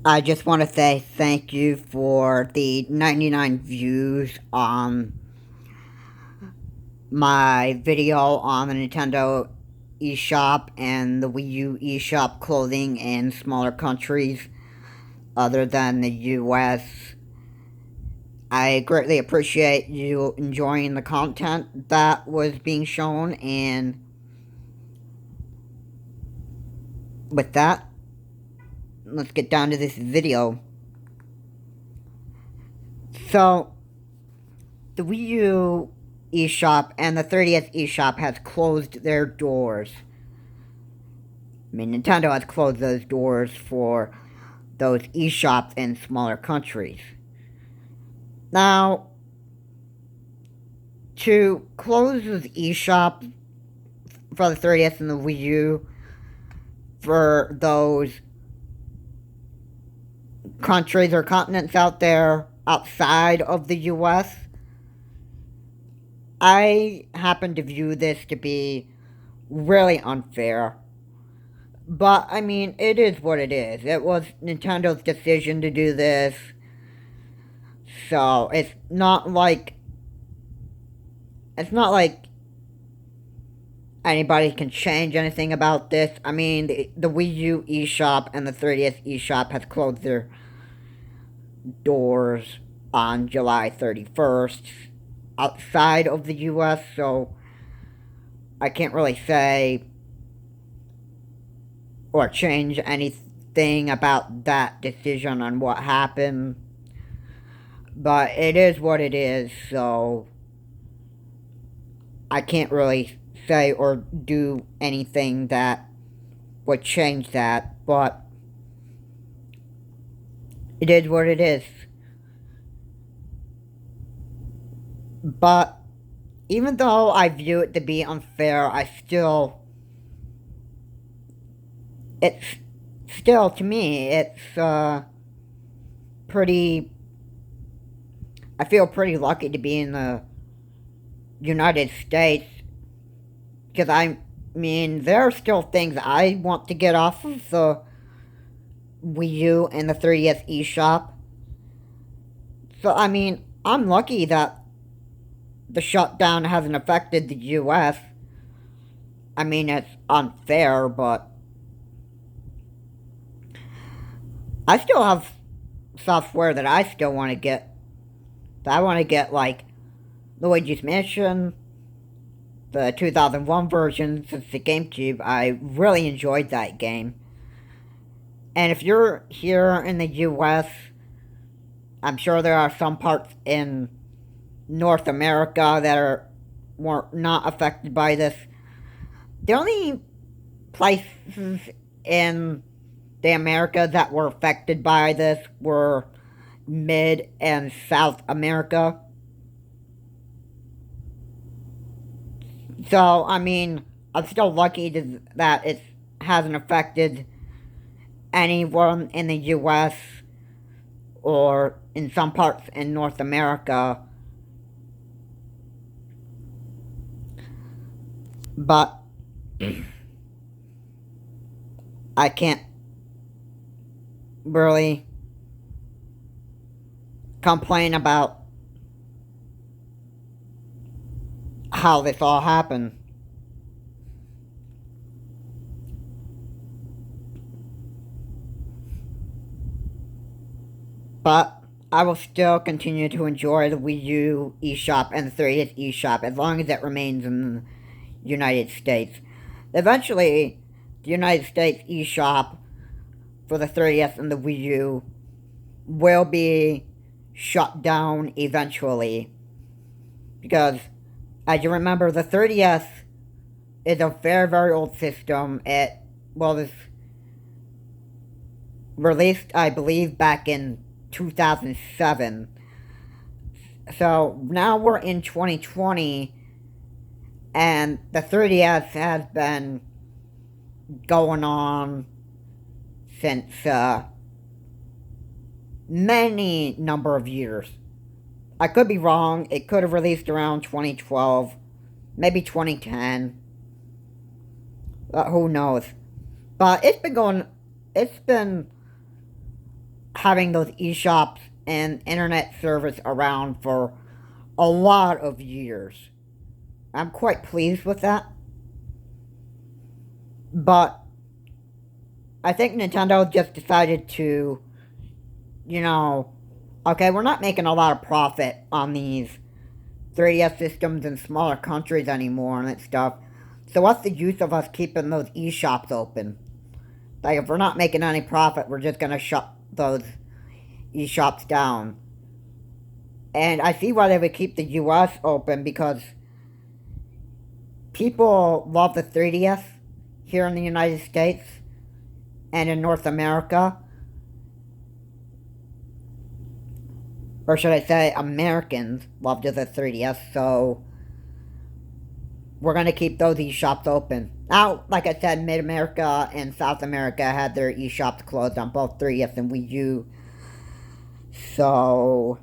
I just want to say thank you for the 99 views on my video on the Nintendo eShop and the Wii U eShop clothing in smaller countries other than the US. I greatly appreciate you enjoying the content that was being shown, and with that, let's get down to this video. So, the Wii U eShop and the 3DS eShop has closed their doors. I mean, Nintendo has closed those doors for those eShops in smaller countries. Now, to close those eShops for the 3DS and the Wii U, for those countries or continents out there outside of the US, I happen to view this to be really unfair. But, I mean, it is what it is. It was Nintendo's decision to do this. So, it's not like anybody can change anything about this. I mean, the Wii U eShop and the 3DS eShop has closed their doors on July 31st outside of the US, so I can't really say or change anything about that decision on what happened. But it is what it is, so I can't really say or do anything that would change that, but it is what it is. But even though I view it to be unfair, it's still, to me, it's pretty, I feel pretty lucky to be in the United States, because I mean, there are still things I want to get off of the Wii U and the 3DS eShop. So, I mean, I'm lucky that the shutdown hasn't affected the US. I mean, it's unfair, but I still have software that I still want to get. I want to get, like, Luigi's Mansion, the 2001 version, since the GameCube. I really enjoyed that game. And if you're here in the US, I'm sure there are some parts in North America that were not affected by this. The only places in the America that were affected by this were Mid and South America. So, I mean, I'm still lucky that it hasn't affected anyone in the US or in some parts in North America. But I can't really complain about how this all happened. But I will still continue to enjoy the Wii U eShop and the 3DS eShop as long as it remains in the United States. Eventually, the United States eShop for the 3DS and the Wii U will be shut down eventually. Because, as you remember, the 3DS is a very, very old system. It was released, I believe, back in 2007. So now we're in 2020, and the 3DS has been going on since many number of years. I could be wrong. It could have released around 2012, maybe 2010. Who knows? But it's been having those eShops and internet service around for a lot of years. I'm quite pleased with that. But I think Nintendo just decided to, okay, we're not making a lot of profit on these 3DS systems in smaller countries anymore and that stuff. So what's the use of us keeping those eShops open? Like, if we're not making any profit, we're just gonna shut those eShops down. And I see why they would keep the US open, because people love the 3DS here in the United States and in North America. Or should I say, Americans loved the 3DS, so we're going to keep those eShops open. Now, like I said, Mid-America and South America had their eShops closed on both 3DS and Wii U. So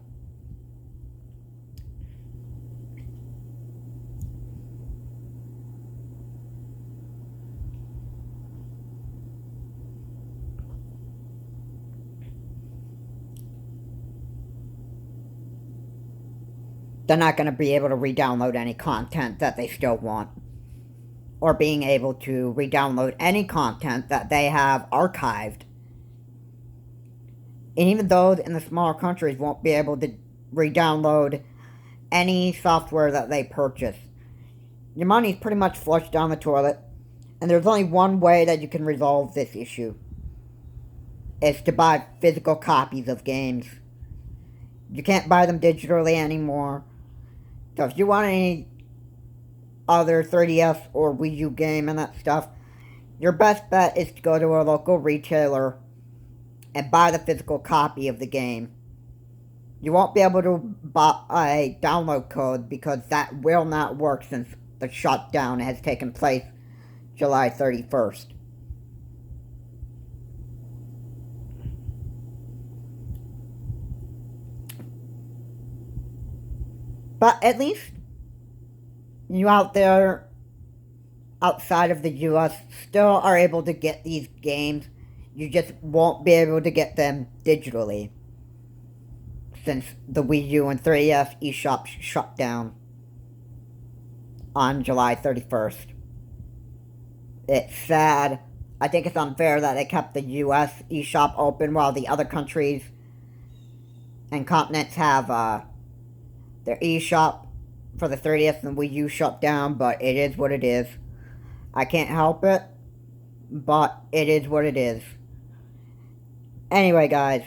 they're not going to be able to re-download any content that they still want. Or being able to re-download any content that they have archived. And even those in the smaller countries won't be able to re-download any software that they purchase. Your money's pretty much flushed down the toilet, and there's only one way that you can resolve this issue. It's to buy physical copies of games. You can't buy them digitally anymore. So if you want any other 3DS or Wii U game and that stuff, your best bet is to go to a local retailer and buy the physical copy of the game. You won't be able to buy a download code, because that will not work since the shutdown has taken place July 31st. But at least you out there outside of the US still are able to get these games. You just won't be able to get them digitally, since the Wii U and 3DS eShops shut down on July 31st. It's sad. I think it's unfair that they kept the US eShop open while the other countries and continents have their eShop for the 3DS and Wii U shut down, but it is what it is. I can't help it, but it is what it is. Anyway, guys,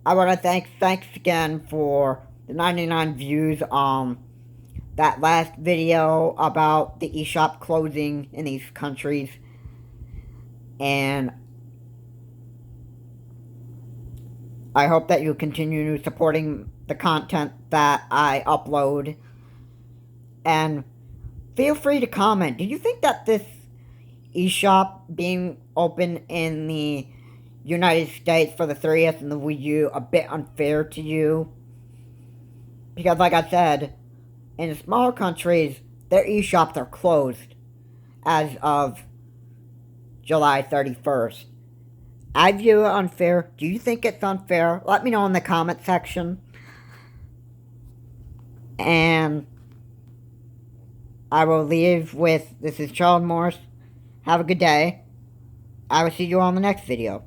I want to thanks again for the 99 views on that last video about the eShop closing in these countries. And I hope that you continue supporting the content that I upload. And feel free to comment. Do you think that this eShop being open in the United States for the 3DS and the Wii U a bit unfair to you? Because like I said, in the smaller countries, their eShops are closed as of July 31st. I view it unfair. Do you think it's unfair? Let me know in the comment section. And I will leave with, this is Charles Morris. Have a good day. I will see you on the next video.